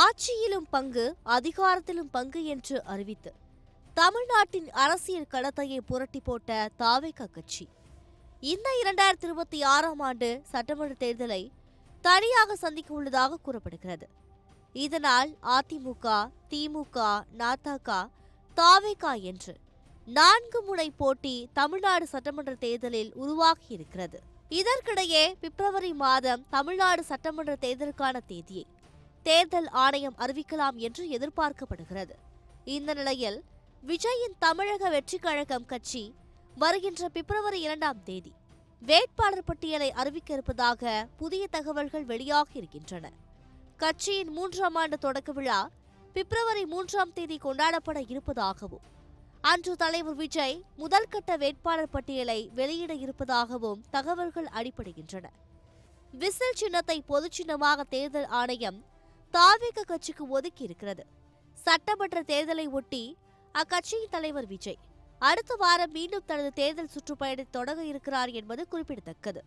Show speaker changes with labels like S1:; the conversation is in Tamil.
S1: ஆட்சியிலும் பங்கு அதிகாரத்திலும் பங்கு என்று அறிவித்து தமிழ்நாட்டின் அரசியல் களத்தையே புரட்டி போட்ட தாவேகா கட்சி இந்த 2026ஆம் ஆண்டு சட்டமன்ற தேர்தலை தனியாக சந்திக்க உள்ளதாக கூறப்படுகிறது. இதனால் அதிமுக, திமுக, நதக, தாவேகா என்று 4 முனை போட்டி தமிழ்நாடு சட்டமன்ற தேர்தலில் உருவாகியிருக்கிறது. இதற்கிடையே பிப்ரவரி மாதம் தமிழ்நாடு சட்டமன்ற தேர்தலுக்கான தேதியை தேர்தல் ஆணையம் அறிவிக்கலாம் என்று எதிர்பார்க்கப்படுகிறது. இந்த நிலையில் விஜயின் தமிழக வெற்றிக் கழகம் கட்சி வருகின்ற பிப்ரவரி 2ஆம் தேதி வேட்பாளர் பட்டியலை அறிவிக்க இருப்பதாக புதிய தகவல்கள் வெளியாகி இருக்கின்றன. கட்சியின் 3ஆம் ஆண்டு தொடக்க விழா பிப்ரவரி 3ஆம் தேதி கொண்டாடப்பட இருப்பதாகவும் அன்று தலைவர் விஜய் முதல்கட்ட வேட்பாளர் பட்டியலை வெளியிட இருப்பதாகவும் தகவல்கள் அடிபடுகின்றன. விசில் சின்னத்தை பொது சின்னமாக தேர்தல் ஆணையம் தாவேகா கட்சிக்கு ஒதுக்கி இருக்கிறது. சட்டமன்ற தேர்தலை ஒட்டி அக்கட்சியின் தலைவர் விஜய் அடுத்த வாரம் மீண்டும் தனது தேர்தல் சுற்றுப்பயணத்தை தொடங்க இருக்கிறார் என்பது குறிப்பிடத்தக்கது.